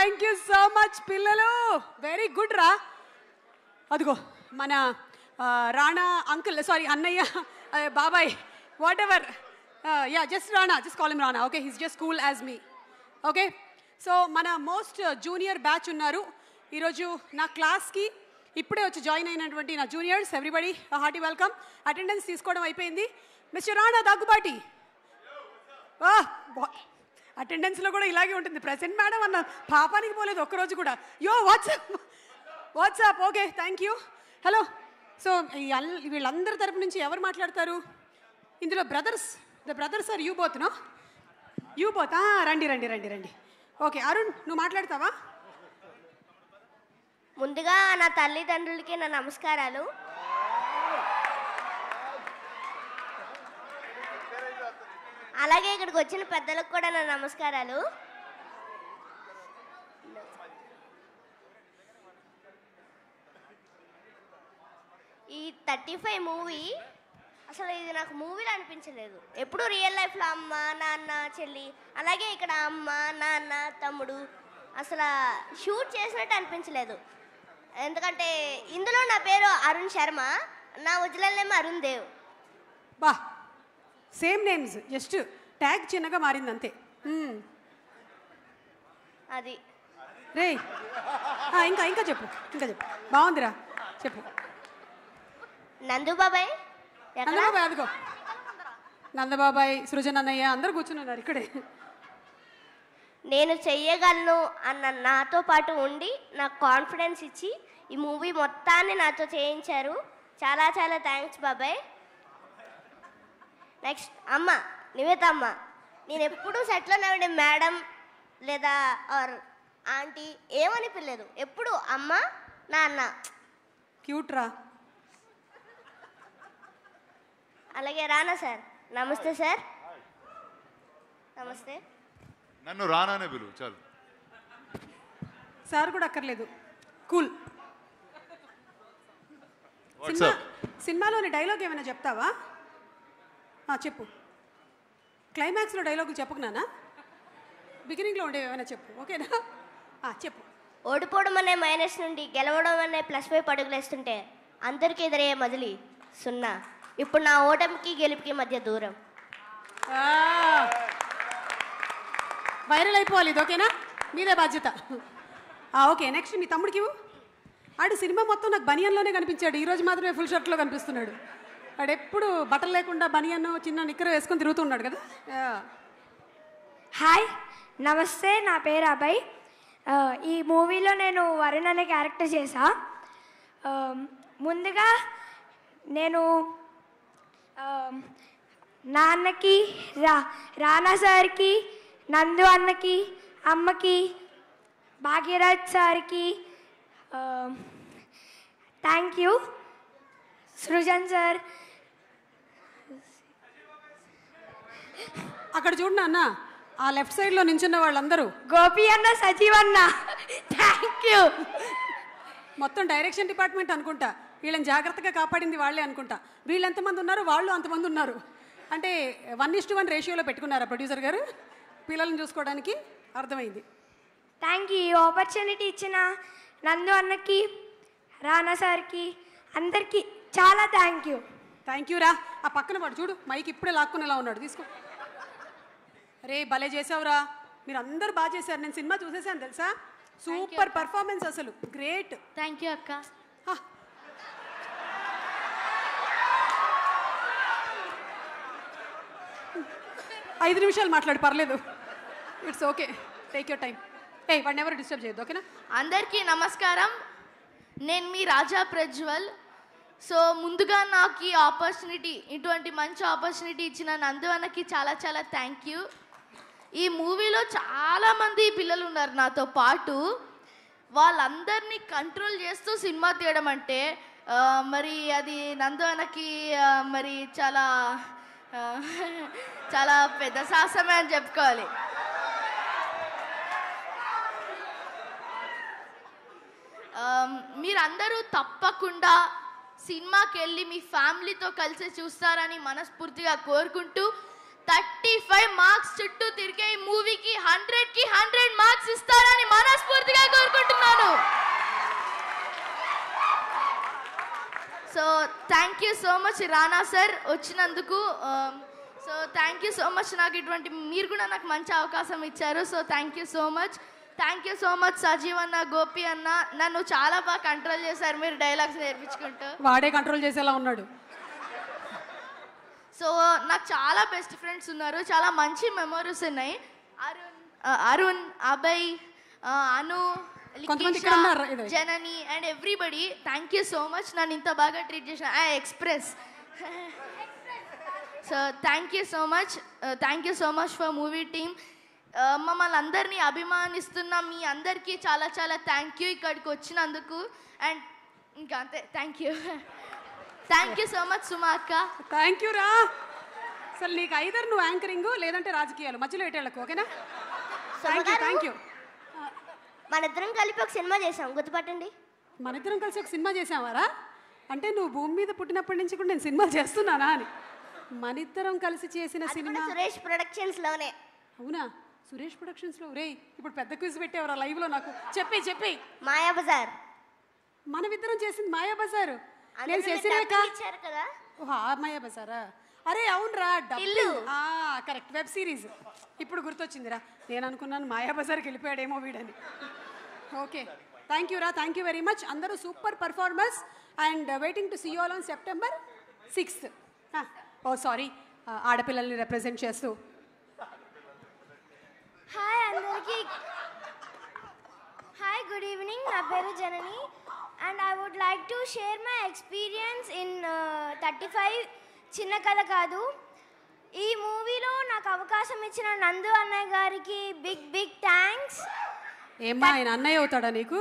Thank you so much పిల్లలు, very good రా. అదిగో మన రాణా అంకుల్, సారీ అన్నయ్య, బాబాయ్, what ever, yeah just Rana, just call him Rana. Okay, he's just cool as me. Okay, so మన most junior batch ఉన్నారు ఈరోజు నా క్లాస్కి. ఇప్పుడే వచ్చి జాయిన్ అయినటువంటి నా juniors, everybody hearty welcome. Attendance తీసుకోవడం అయిపోయింది. మిస్టర్ రాణా దగ్గుబాటి, అటెండెన్స్లో కూడా ఇలాగే ఉంటుంది. ప్రెసెంట్ మేడం అన్న పాపానికి పోలేదు ఒక్కరోజు కూడా. Yo WhatsApp. Okay, thank you. Hello. So వీళ్ళందరి తరపు నుంచి ఎవరు మాట్లాడతారు ఇందులో? The brothers are you both? No, you both. రండి రండి రండి రండి. ఓకే, అరుణ్ నువ్వు మాట్లాడతావా? ముందుగా నా తల్లిదండ్రులకి నా నమస్కారాలు. అలాగే ఇక్కడికి వచ్చిన పెద్దలకు కూడా నా నమస్కారాలు. ఈ 35 మూవీ అసలు ఇది నాకు మూవీలో అనిపించలేదు. ఎప్పుడు రియల్ లైఫ్లో అమ్మ నాన్న చెల్లి, అలాగే ఇక్కడ అమ్మ నాన్న తమ్ముడు అసలు షూట్ చేసినట్టు అనిపించలేదు. ఎందుకంటే ఇందులో నా పేరు అరుణ్ శర్మ, నా ఒరిజినల్ నేమ్ అరుణ్ దేవ్. బా, సేమ్ నేమ్స్, జస్ట్ ట్యాగ్ చిన్నగా మారింది అంతే. అది రే, ఇంకా ఇంకా చెప్పు, ఇంకా చెప్పు. బాగుందిరా, చెప్పు. నందుబాబాయ్, నందబాబాయ్, అదిగో నందబాబాయ్, సృజన్ అన్నయ్య అందరు కూర్చున్నారు ఇక్కడే. నేను చెయ్యగలను అన్న నాతో పాటు ఉండి నాకు కాన్ఫిడెన్స్ ఇచ్చి ఈ మూవీ మొత్తాన్ని నాతో చేయించారు. చాలా చాలా థ్యాంక్స్ బాబాయ్. నెక్స్ట్ అమ్మ, నివేత అమ్మ. నేను ఎప్పుడూ సెట్లో నవ్వండి మేడం లేదా ఆర్ ఆంటీ ఏమని పిల్లలేదు, ఎప్పుడు అమ్మ నాన్న. క్యూట్ రా. అలాగే రానా సార్, నమస్తే సార్. నమస్తే. నన్ను రానానే పిలువు చాలు. సార్ కూడా అక్కర్లేదు, కూల్. సినిమాలోని డైలాగ్ ఏమైనా చెప్తావా? చెప్పు. క్లైమాక్స్లో డైలాగులు చెప్పకున్నానా? బిగినింగ్లో ఉండేవి ఏమైనా చెప్పు, ఓకేనా? చెప్పు. ఓడిపోవడం అనే మైనస్ నుండి గెలవడం అనే ప్లస్ వైపు అడుగులేస్తుంటే అందరికీ ఎదురయ్యే మొదలి 0. ఇప్పుడు నా ఓటమికి గెలుపుకి మధ్య దూరం. వైరల్ అయిపోవాలి ఇది, ఓకేనా? మీదే బాధ్యత. ఓకే, నెక్స్ట్ మీ తమ్ముడికి ఇవ్వు. ఆడు సినిమా మొత్తం నాకు బనియన్లోనే కనిపించాడు, ఈరోజు మాత్రమే ఫుల్ షర్ట్లో కనిపిస్తున్నాడు. ఆడు ఎప్పుడు బట్టలు లేకుండా బనియన్ చిన్న నిక్కర వేసుకొని తిరుగుతున్నాడు కదా. హాయ్, నమస్తే. నా పేరు అభయ్. ఈ మూవీలో నేను వరుణ్ అనే క్యారెక్టర్ చేశా. ముందుగా నేను నాన్నకి, రానా సార్కి, నందు అన్నకి, అమ్మకి, భాగ్యరాజ్ సార్కి థ్యాంక్ యూ. సృజన్ సార్. అక్కడ చూడండి అన్న, ఆ లెఫ్ట్ సైడ్లో నించున్న వాళ్ళందరూ గోపి అన్న, సజీవ్ అన్న, థ్యాంక్ యూ. మొత్తం డైరెక్షన్ డిపార్ట్మెంట్ అనుకుంటా. వీళ్ళని జాగ్రత్తగా కాపాడింది వాళ్ళే అనుకుంటా. వీళ్ళు ఎంతమంది ఉన్నారు, వాళ్ళు అంతమంది ఉన్నారు. అంటే 1:1 రేషియోలో పెట్టుకున్నారా ప్రొడ్యూసర్ గారు పిల్లల్ని చూసుకోవడానికి? అర్థమైంది. Thank you. ఈ ఆపర్చునిటీ ఇచ్చిన నందు అన్నకి, రానా సార్కి, అందరికీ చాలా థ్యాంక్ యూ. థ్యాంక్ యూ రా. ఆ పక్కన వాడు చూడు, మైక్ ఇప్పుడే లాక్కునేలా ఉన్నాడు, తీసుకో. అరే భలే చేసావురా, మీరు అందరూ బాగా చేశారు. నేను సినిమా చూసేసాను తెలుసా, సూపర్ పర్ఫార్మెన్స్, అసలు గ్రేట్. థ్యాంక్ యూ అక్క. 5 నిమిషాలు మాట్లాడు, పర్లేదు. It's okay, take your time. వాడిని ఎవరు డిస్టర్బ్ చేయొద్దు, ఓకేనా? అందరికీ నమస్కారం. నేను మీ రాజా ప్రజ్వల్. సో ముందుగా నాకు ఈ ఆపర్చునిటీ, ఇటువంటి మంచి ఆపర్చునిటీ ఇచ్చిన నందు అన్నకి చాలా చాలా థ్యాంక్ యూ. ఈ మూవీలో చాలామంది పిల్లలు ఉన్నారు నాతో పాటు. వాళ్ళందరినీ కంట్రోల్ చేస్తూ సినిమా తీయడం అంటే మరి అది నందు అన్నకి మరి చాలా చాలా పెద్ద సాహసమే అని చెప్పుకోవాలి. మీరందరూ తప్పకుండా సినిమాకి వెళ్ళి మీ ఫ్యామిలీతో కలిసి చూస్తారని మనస్ఫూర్తిగా కోరుకుంటూ 35 మార్క్స్ చుట్టూ తిరిగే ఈ మూవీకి 100కి 100 మార్క్స్ ఇస్తారని మనస్ఫూర్తిగా so thank you so much Rana sir వచ్చినందుకు. So thank you so much, నాకు ఇటువంటి మీరు కూడా నాకు మంచి అవకాశం ఇచ్చారు. So thank you so much. Thank you so much Sajeev అన్న, గోపి అన్న, నన్ను చాలా బాగా కంట్రోల్ చేశారు మీరు డైలాగ్స్ నేర్పించుకుంటూ. వాడే కంట్రోల్ చేసేలా ఉన్నాడు. సో నాకు చాలా బెస్ట్ ఫ్రెండ్స్ ఉన్నారు, చాలా మంచి మెమరీస్ ఉన్నాయి. అరుణ్, అభయ్, అను, కొంతమంది ఇక్కడ ఉన్నారు, ఇదే. Janani and everybody thank you so much నన్ను ఇంత బాగా ట్రీట్ చేసిన express. So thank you so much for movie team. మమ్మల్ని అందరినీ అభిమానిస్తున్న మీ అందరికీ చాలా చాలా థ్యాంక్ యూ ఇక్కడికి వచ్చినందుకు. అండ్ ఇంకా అంతే, థ్యాంక్ యూ సో మచ్ సుమా అక్క. థ్యాంక్ యూ రా. అసలు నీకు ఐదర్ నువ్వు యాంకరింగ్ లేదంటే రాజకీయాలు, మధ్యలో ఎటేళ్ళకు, ఓకేనా? Thank you. మన ఇద్దరం కలిపి ఒక సినిమా చేసాం, గుర్తుపట్టండి. మన ఇద్దరం కలిసి ఒక సినిమా చేసావారా? అంటే నువ్వు భూమి మీద పుట్టినప్పటి నుంచి కూడా నేను సినిమాలు చేస్తున్నానా అని. మన ఇద్దరం కలిసి చేసిన సినిమా సురేష్ ప్రొడక్షన్స్ లోనే. అవునా? సురేష్ ప్రొడక్షన్స్ లో. రే ఇప్పుడు పెద్ద క్విజ్ పెట్టేవరా లైవ్ లో? నాకు చెప్పి మాయాబజార్ మనమిద్దరం చేసింది మాయాబజార్. నేను శశిరేఖ ఇచ్చారు కదా. ఓహా, మాయాబజారా? అరే అవునరా, కరెక్ట్, వెబ్ సిరీస్. ఇప్పుడు గుర్తొచ్చిందిరా. నేను అనుకున్నాను మాయాబజార్కి వెళ్ళిపోయాడేమో వీడని. ఓకే, థ్యాంక్ యూ రా, థ్యాంక్ యూ వెరీ మచ్. అందరూ super performance and waiting to see you all on September 6th. Oh sorry, ఆడపిల్లల్ని రిప్రజెంట్ చేస్తూ. హాయ్ అందరికీ. Hi, good evening. నా పేరు Janani and I would like to share my experience in 35 చిన్న కథ కాదు. ఈ మూవీలో నాకు అవకాశం ఇచ్చిన నందు అన్నయ్య గారికి బిగ్ థ్యాంక్స్. ఏమ్మా, ఆయన అన్నయ్య అవుతాడా నీకు?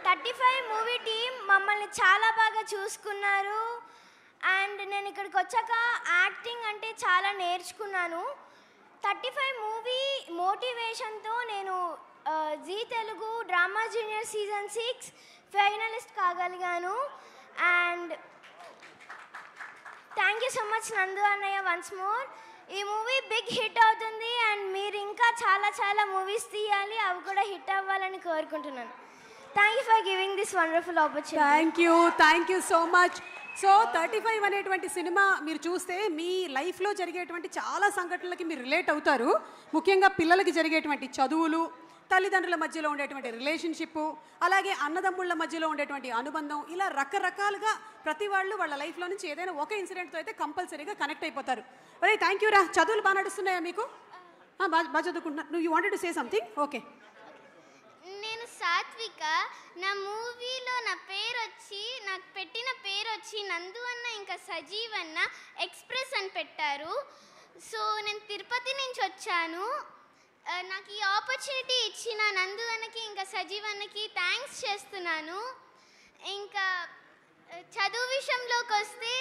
35 మూవీ టీం మమ్మల్ని చాలా బాగా చూసుకున్నారు అండ్ నేను ఇక్కడికి వచ్చాక యాక్టింగ్ అంటే చాలా నేర్చుకున్నాను. 35 మూవీ మోటివేషన్తో నేను Zee Telugu drama junior season 6 finalist కాగలిగాను. And thank you so much Nandu అన్నయ్య వన్స్ మోర్. ఈ మూవీ బిగ్ హిట్ అవుతుంది అండ్ మీరు ఇంకా చాలా మూవీస్ తీయాలి, అవి కూడా హిట్ అవ్వాలని కోరుకుంటున్నాను. Thank you for giving this wonderful opportunity. Thank you so much. So 35 అనేటువంటి సినిమా మీరు చూస్తే మీ లైఫ్లో జరిగేటువంటి చాలా సంఘటనలకి మీరు రిలేట్ అవుతారు. ముఖ్యంగా పిల్లలకి జరిగేటువంటి చదువులు, తల్లిదండ్రుల మధ్యలో ఉండేటువంటి రిలేషన్షిప్, అలాగే అన్నదమ్ముళ్ళ మధ్యలో ఉండేటువంటి అనుబంధం, ఇలా రకరకాలుగా ప్రతి వాళ్ళు వాళ్ళ లైఫ్లో నుంచి ఏదైనా ఒక ఇన్సిడెంట్తో అయితే కంపల్సరీగా కనెక్ట్ అయిపోతారు. ఒరే థ్యాంక్ యూ రా. చదువులు బాగా నడుస్తున్నాయా మీకు? బాగా చదువుకుంటున్నా. నువ్వు you wanted to say something? Okay. నేను సాత్విక. నా మూవీలో నాకు పెట్టిన పేరు వచ్చి నందు అన్న ఇంకా సజీవ్ అన్న ఎక్స్ప్రెస్ అని పెట్టారు. సో నేను తిరుపతి నుంచి వచ్చాను. నాకు ఈ ఆపర్చునిటీ ఇచ్చిన నందు అన్నకి ఇంకా సజీవ్ అన్నకి థ్యాంక్స్ చేస్తున్నాను. ఇంకా చదువు విషయంలోకి వస్తే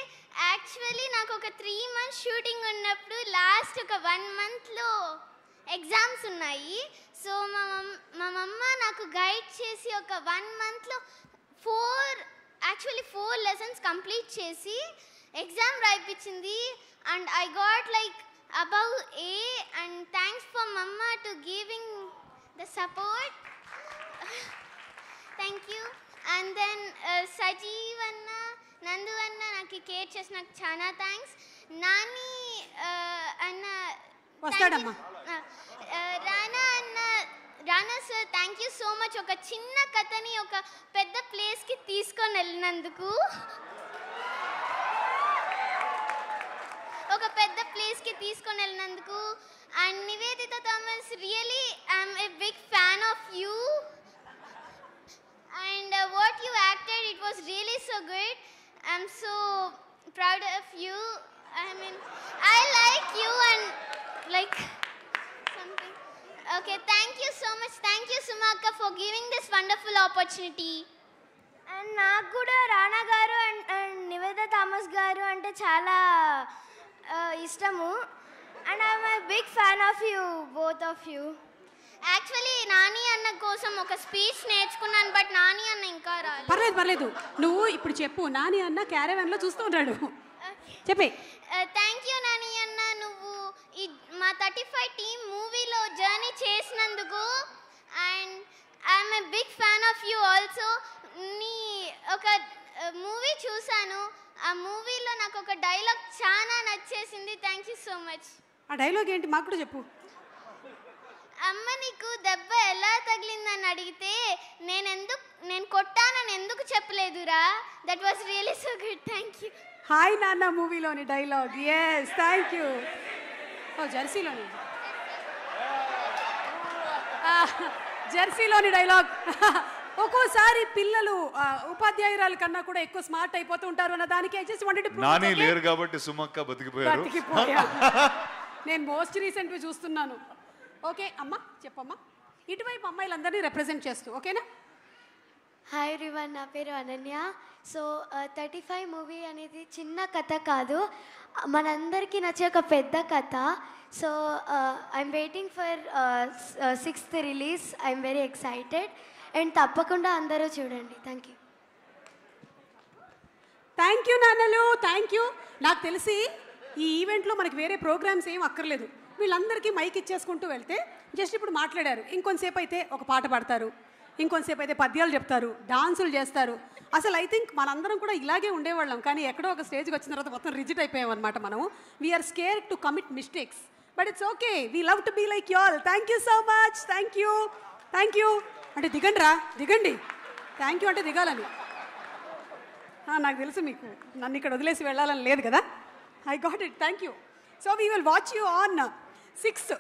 యాక్చువల్లీ నాకు ఒక 3 months షూటింగ్ ఉన్నప్పుడు లాస్ట్ ఒక 1 monthలో ఎగ్జామ్స్ ఉన్నాయి. సో మా మమ్మ నాకు గైడ్ చేసి ఒక 1 monthలో 4 lessons కంప్లీట్ చేసి ఎగ్జామ్ రాయిపించింది. And I got like above A and thanks for mama to giving the support. Thank you. And then Sajeev anna, Nandu anna naki care chesinaku chana thanks. Nani anna vastadamma. Rana sir, thank you so much. Oka chinna kathani oka pedda place ki teeskoni vellinanduku. ఒక పెద్ద ప్లేస్కి తీసుకొని వెళ్ళినందుకు. And Nivedita Thomas, really I'm a big fan of you and what you acted, it was really so good. I'm so proud of you. I like you and like something. Okay, thank you so much. Thank you Suma అక్క for giving this wonderful opportunity. And నాకు కూడా రానా గారు and Nivedita Thomas గారు అంటే చాలా ఇష్టము. And I'm a big fan of you, both of you. Actually Nani అన్న కోసం ఒక స్పీచ్ నేర్చుకున్నాను, బట్ నాని అన్న ఇంకా రాలేదు. పర్లేదు, నువ్వు ఇప్పుడు చెప్పు. నాని అన్న క్యారవాన్లో చూస్తూ ఉంటాడు, చెప్పే. థ్యాంక్ యూ నాని అన్న, నువ్వు ఈ మా 35 టీమ్ మూవీలో జర్నీ చేసినందుకు. And I'm a big fan of you also. నీ ఒక మూవీ చూశాను. ఆ మూవీలో నాకు ఒక డైలాగ్ చాలా నచ్చేసింది. Thank you so much. ఆ డైలాగ్ ఏంటి మాకు కూడా చెప్పు. అమ్మ నీకు దెబ్బ ఎలా తగిలిందని అడిగితే నేను కొట్టానని ఎందుకు చెప్పలేదురా. That was really so good. Thank you. Hi Nanna మూవీలోని డైలాగ్. Yes, thank you. జెర్సీలోని జెర్సీలోని డైలాగ్. ఒక్కోసారి పిల్లలు ఉపాధ్యాయురాల కన్నా కూడా ఎక్కువ స్మార్ట్ అయిపోతూ ఉంటారు అన్న దానికి జస్ట్ వాంటెడ్ టు నాని లేరు కాబట్టి సుమక్క బతికిపోయారు. నేను మోస్ట్ రీసెంట్గా చూస్తున్నాను. ఓకే అమ్మా, చెప్పమ్మా. ఇటువైపు అమ్మాయిలందరినీ రిప్రజెంట్ చేస్తూ, ఓకేనా? హాయ్ ఎవ్రీవన్, నా పేరు అనన్య. సో 35 మూవీ అనేది చిన్న కథ కాదు, మనందరికీ నచ్చే ఒక పెద్ద కథ. So I'm waiting for 6th release. I'm very excited and తప్పకుండా అందరూ చూడండి. Thank you. థ్యాంక్ యూ నాన్నలు, థ్యాంక్ యూ. నాకు తెలిసి ఈ ఈవెంట్లో మనకి వేరే ప్రోగ్రామ్స్ ఏం అక్కర్లేదు. వీళ్ళందరికీ మైక్ ఇచ్చేసుకుంటూ వెళ్తే జస్ట్ ఇప్పుడు మాట్లాడారు, ఇంకొంతసేపు అయితే ఒక పాట పాడతారు, ఇంకొంతసేపు అయితే పద్యాలు చెప్తారు, డాన్సులు చేస్తారు. అసలు ఐ థింక్ మనందరం కూడా ఇలాగే ఉండేవాళ్ళం, కానీ ఎక్కడో ఒక స్టేజ్కి వచ్చిన తర్వాత మొత్తం రిజిట్ అయిపోయాం అనమాట. మనం we're scare to commit mistakes, but it's okay. We love to be like you all. Thank you so much. Thank you, thank you. అంటే దిగండి రా, దిగండి. థ్యాంక్ యూ అంటే దిగాలని. నాకు తెలుసు మీకు నన్ను ఇక్కడ వదిలేసి వెళ్ళాలని లేదు కదా. I got it. Thank you. So we will watch you on 6th